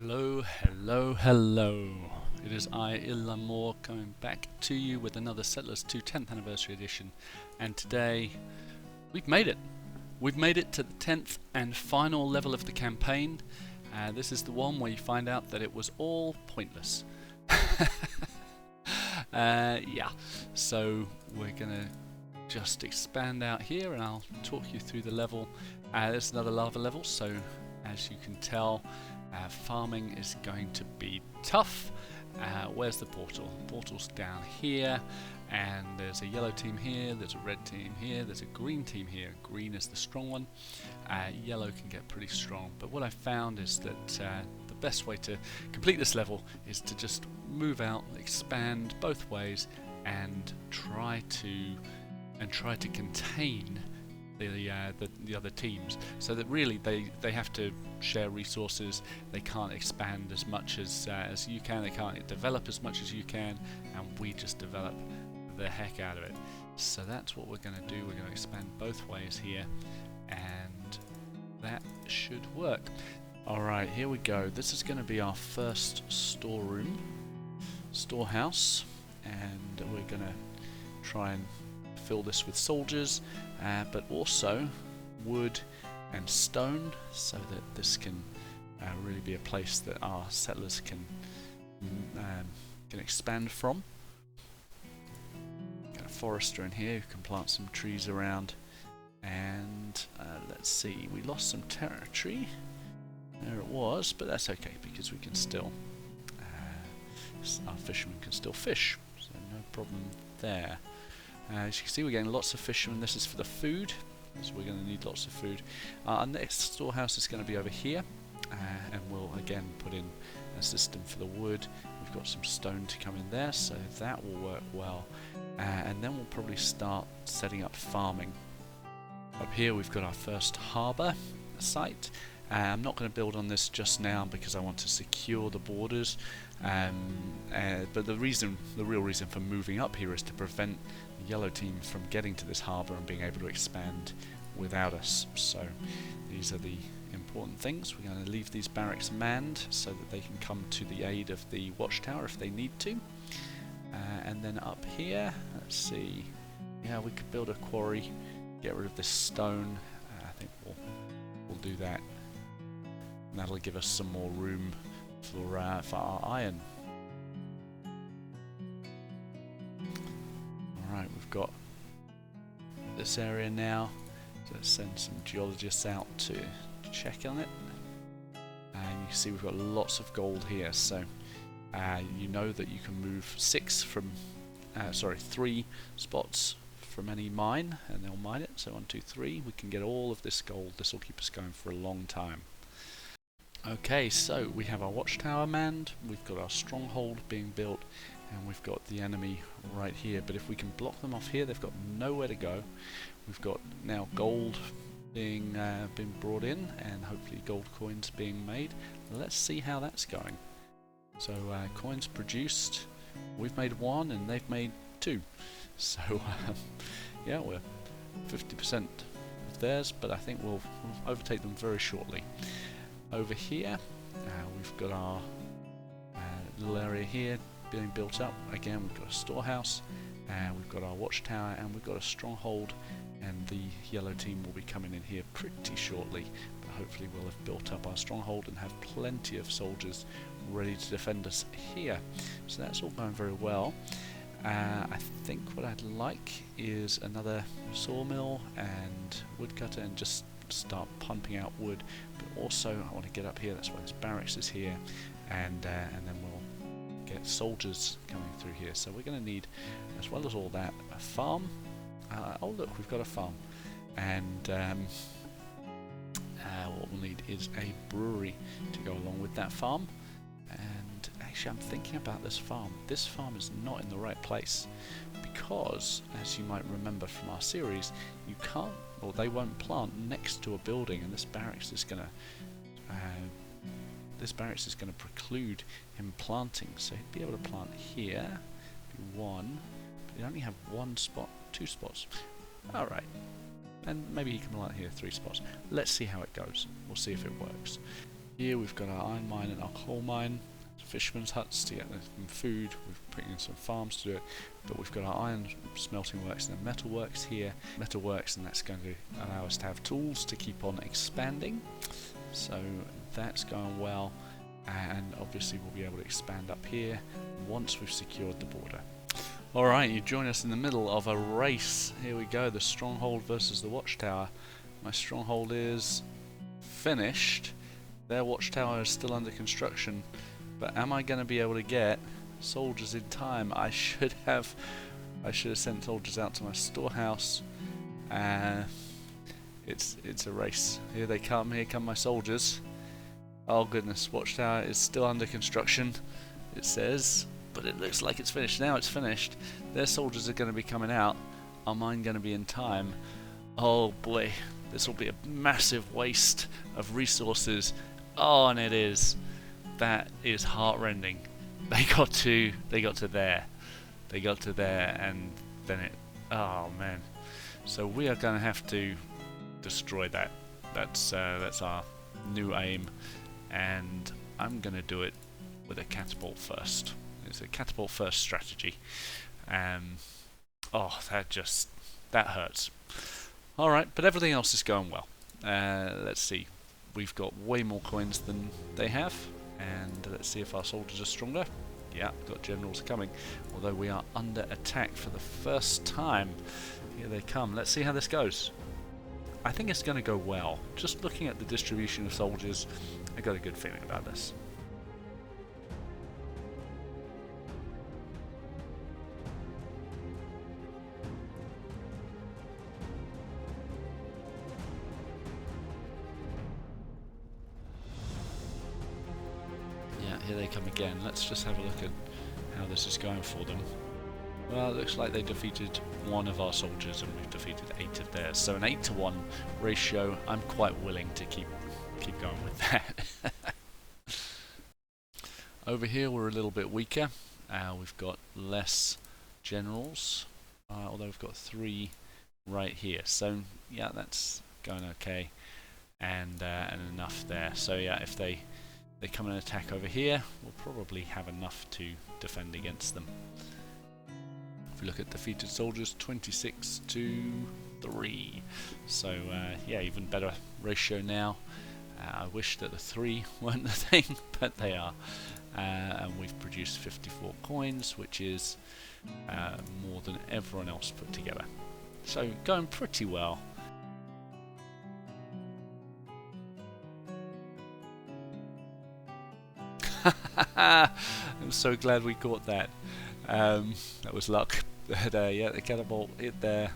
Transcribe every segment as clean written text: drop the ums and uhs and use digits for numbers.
Hello, hello, hello. It is I, Illamore, coming back to you with another Settlers 2 10th Anniversary Edition. And today, we've made it. We've made it to the 10th and final level of the campaign. This is the one where you find out that it was all pointless. Yeah, so we're gonna just expand out here and I'll talk you through the level. There's another lava level, so as you can tell, farming is going to be tough. Where's the portal? The portal's down here, and there's a yellow team here, there's a red team here, there's a green team here. Green is the strong one. Yellow can get pretty strong, but what I found is that the best way to complete this level is to just move out, expand both ways, and try to contain the other teams, so that really they have to share resources. They can't expand as much as you can. They can't develop as much as you can, and we just develop the heck out of it. So that's what we're going to do. We're going to expand both ways here, and that should work. Alright, here we go. This is going to be our first storehouse, and we're going to try and fill this with soldiers, but also wood and stone, so that this can really be a place that our settlers can expand from. Got a forester in here who can plant some trees around, and let's see, we lost some territory. There it was, but that's okay because we can still, our fishermen can still fish, so no problem there. As you can see, we're getting lots of fishermen. This is for the food, so we're going to need lots of food. Our next storehouse is going to be over here, and we'll again put in a system for the wood. We've got some stone to come in there, so that will work well. And then we'll probably start setting up farming. Up here we've got our first harbour site. I'm not going to build on this just now because I want to secure the borders, but the real reason for moving up here is to prevent the yellow team from getting to this harbour and being able to expand without us. So these are the important things. We're going to leave these barracks manned so that they can come to the aid of the watchtower if they need to. And then up here, let's see, yeah, we could build a quarry, get rid of this stone. I think we'll do that. And that'll give us some more room for our iron. Alright, we've got this area now. So let's send some geologists out to check on it. And you can see we've got lots of gold here, so you know that you can move 3 spots from any mine, and they'll mine it. So 1, 2, 3, we can get all of this gold. This will keep us going for a long time. Okay, so we have our watchtower manned, we've got our stronghold being built, and we've got the enemy right here. But if we can block them off here, they've got nowhere to go. We've got now gold being brought in, and hopefully gold coins being made. Let's see how that's going. So coins produced, we've made 1 and they've made 2. So yeah, we're 50% of theirs, but I think we'll overtake them very shortly. Over here, we've got our little area here being built up. Again, we've got a storehouse, we've got our watchtower, and we've got a stronghold, and the yellow team will be coming in here pretty shortly. But hopefully we'll have built up our stronghold and have plenty of soldiers ready to defend us here. So that's all going very well. I think what I'd like is another sawmill and woodcutter, and just start pumping out wood. But also I want to get up here, that's why this barracks is here, and then we'll get soldiers coming through here. So we're going to need, as well as all that, a farm. Oh look, we've got a farm, and what we'll need is a brewery to go along with that farm. And actually I'm thinking about this farm. This farm is not in the right place, because as you might remember from our series, you can't, or they won't plant next to a building, and this barracks is going to preclude him planting. So he'd be able to plant here, be 1, but he'd only have 1 spot, 2 spots. Alright, and maybe he can plant here 3 spots. Let's see how it goes. We'll see if it works. Here we've got our iron mine and our coal mine, fishermen's huts to get them food. We've put in some farms to do it, but we've got our iron smelting works and then metal works here. Metal works, and that's going to allow us to have tools to keep on expanding. So that's going well, and obviously we'll be able to expand up here once we've secured the border. Alright, you join us in the middle of a race. Here we go, the stronghold versus the watchtower. My stronghold is finished. Their watchtower is still under construction. But am I going to be able to get soldiers in time? I should have sent soldiers out to my storehouse. It's a race. Here they come. Here come my soldiers. Oh goodness, watchtower is still under construction, it says, but it looks like it's finished. Now it's finished. Their soldiers are going to be coming out. Are mine going to be in time? Oh boy, this will be a massive waste of resources. Oh, and it is. That is heartrending. They got to there, and then it. Oh man! So we are going to have to destroy that. That's our new aim, and I'm going to do it with a catapult first. It's a catapult first strategy. Oh, that hurts. All right, but everything else is going well. Let's see. We've got way more coins than they have. And let's see if our soldiers are stronger. Yeah, got generals coming. Although we are under attack for the first time. Here they come. Let's see how this goes. I think it's going to go well. Just looking at the distribution of soldiers, I got a good feeling about this. Here they come again. Let's just have a look at how this is going for them. Well, it looks like they defeated one of our soldiers and we've defeated 8 of theirs. So an 8-to-1 ratio. I'm quite willing to keep going with that. Over here we're a little bit weaker. We've got less generals, although we've got 3 right here. So yeah, that's going okay, and enough there. So yeah, if they come and attack over here, we'll probably have enough to defend against them. If we look at defeated soldiers, 26 to 3. So yeah, even better ratio now. I wish that the 3 weren't the thing, but they are. And we've produced 54 coins, which is more than everyone else put together. So going pretty well. I'm so glad we caught that. That was luck. But yeah, the catapult hit there,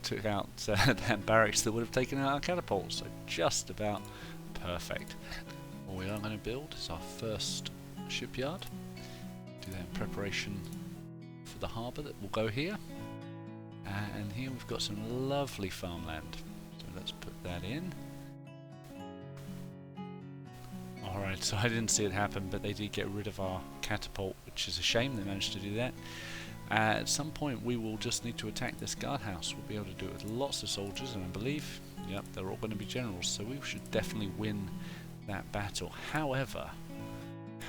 took out that barracks that would have taken out our catapult. So just about perfect. What we are going to build is our first shipyard. Do that in preparation for the harbour that will go here. And here we've got some lovely farmland. So let's put that in. Alright, so I didn't see it happen, but they did get rid of our catapult, which is a shame. They managed to do that. At some point we will just need to attack this guardhouse. We'll be able to do it with lots of soldiers, and I believe, yep, they're all going to be generals, so we should definitely win that battle. However,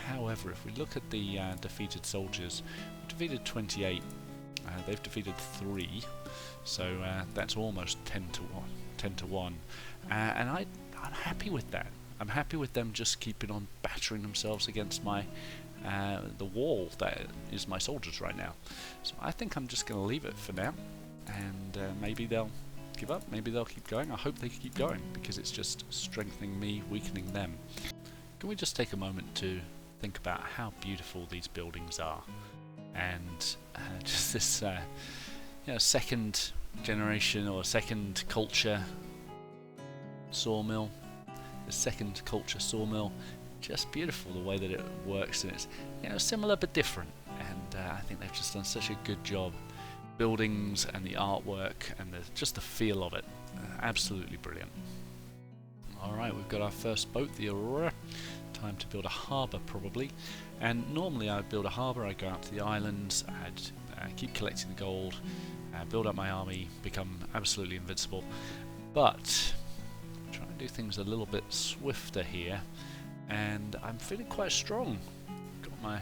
if we look at the defeated soldiers, we defeated 28, they've defeated 3, so that's almost 10 to 1, and I'm happy with that. I'm happy with them just keeping on battering themselves against my the wall that is my soldiers right now. So I think I'm just going to leave it for now, and maybe they'll give up, maybe they'll keep going. I hope they keep going, because it's just strengthening me, weakening them. Can we just take a moment to think about how beautiful these buildings are, and just this second generation or second culture sawmill. The second culture sawmill, just beautiful the way that it works, and it's similar but different, and I think they've just done such a good job. Buildings and the artwork and just the feel of it, absolutely brilliant. Alright, we've got our first boat, the Aurora. Time to build a harbour probably, and normally I'd build a harbour, I'd go out to the islands, I'd keep collecting the gold, build up my army, become absolutely invincible, but do things a little bit swifter here, and I'm feeling quite strong. Got my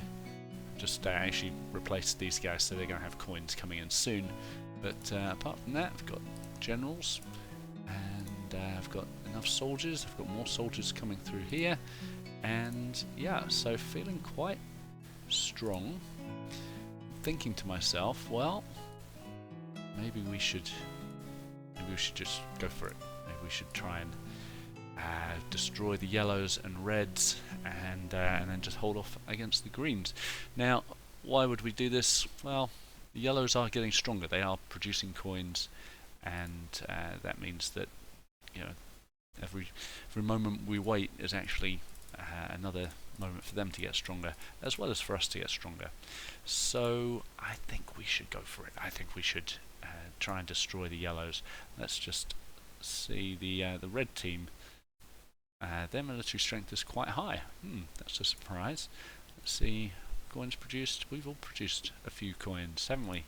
just actually replaced these guys, so they're going to have coins coming in soon. But apart from that, I've got generals, and I've got enough soldiers. I've got more soldiers coming through here, and yeah, so feeling quite strong. Thinking to myself, well, maybe we should just go for it. Maybe we should try and destroy the yellows and reds, and then just hold off against the greens. Now, why would we do this? Well, the yellows are getting stronger. They are producing coins, and that means that, you know, every moment we wait is actually another moment for them to get stronger, as well as for us to get stronger. So I think we should go for it. I think we should try and destroy the yellows. Let's just see the red team. Their military strength is quite high. That's a surprise. Let's see, coins produced. We've all produced a few coins, haven't we?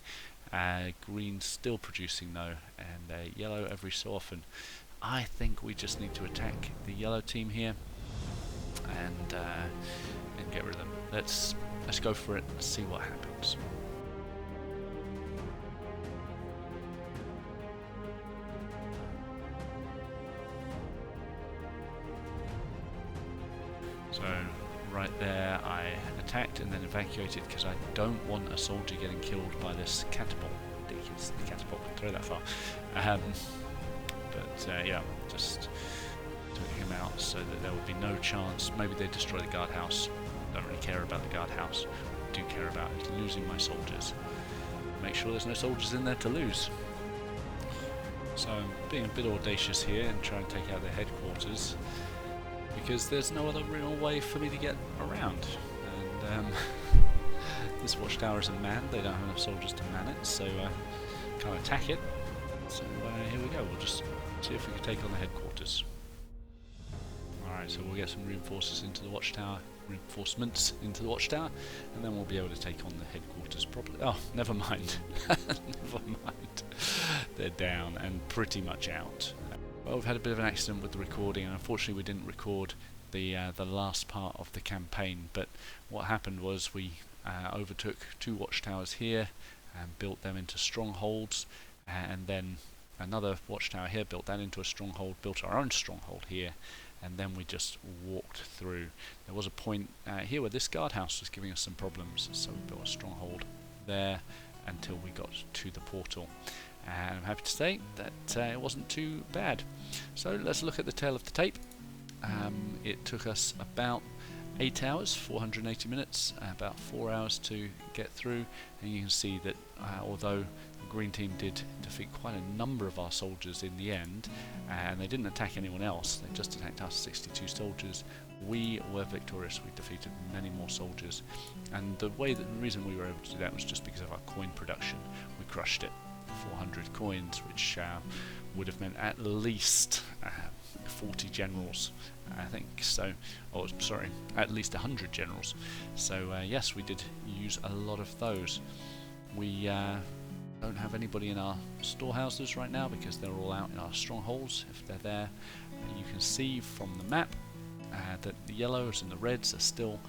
Green still producing though, and yellow every so often. I think we just need to attack the yellow team here and get rid of them. Let's go for it. Let's see what happens. So right there, I attacked and then evacuated because I don't want a soldier getting killed by this catapult. Ridiculous, the catapult can throw that far. Yeah, just took him out so that there would be no chance. Maybe they destroy the guardhouse. Don't really care about the guardhouse. What I do care about is losing my soldiers. Make sure there's no soldiers in there to lose. So I'm being a bit audacious here and trying to take out their headquarters, because there's no other real way for me to get around. And this watchtower is unmanned. They don't have enough soldiers to man it, so can't attack it. So here we go. We'll just see if we can take on the headquarters. Alright, so we'll get some reinforcements into the watchtower, and then we'll be able to take on the headquarters properly. Oh, never mind. Never mind. They're down and pretty much out. Well, we've had a bit of an accident with the recording, and unfortunately we didn't record the last part of the campaign. But what happened was we overtook 2 watchtowers here and built them into strongholds, and then another watchtower here, built that into a stronghold, built our own stronghold here, and then we just walked through. There was a point here where this guardhouse was giving us some problems, so we built a stronghold there until we got to the portal. And I'm happy to say that it wasn't too bad. So let's look at the tail of the tape. It took us about 8 hours, 480 minutes, about 4 hours to get through, and you can see that although the green team did defeat quite a number of our soldiers in the end, and they didn't attack anyone else, they just attacked us, 62 soldiers, we were victorious. We defeated many more soldiers, and the reason we were able to do that was just because of our coin production. We crushed it. 400 coins, which would have meant at least 40 generals, I think. So, oh, sorry, at least 100 generals. So yes, we did use a lot of those. We don't have anybody in our storehouses right now because they're all out in our strongholds. If they're there, you can see from the map that the yellows and the reds are still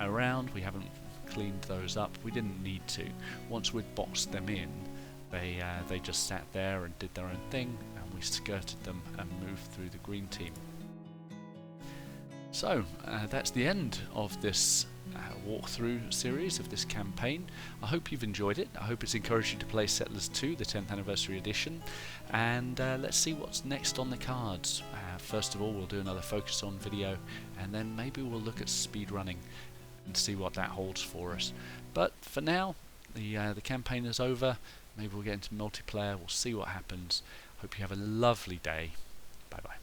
around. We haven't cleaned those up. We didn't need to. Once we'd boxed them in, they just sat there and did their own thing, and we skirted them and moved through the green team. So that's the end of this walkthrough series of this campaign. I hope you've enjoyed it. I hope it's encouraged you to play Settlers 2, the 10th anniversary edition, and let's see what's next on the cards. First of all, we'll do another focus on video, and then maybe we'll look at speedrunning and see what that holds for us. But for now, the campaign is over. Maybe we'll get into multiplayer. We'll see what happens. Hope you have a lovely day. Bye bye.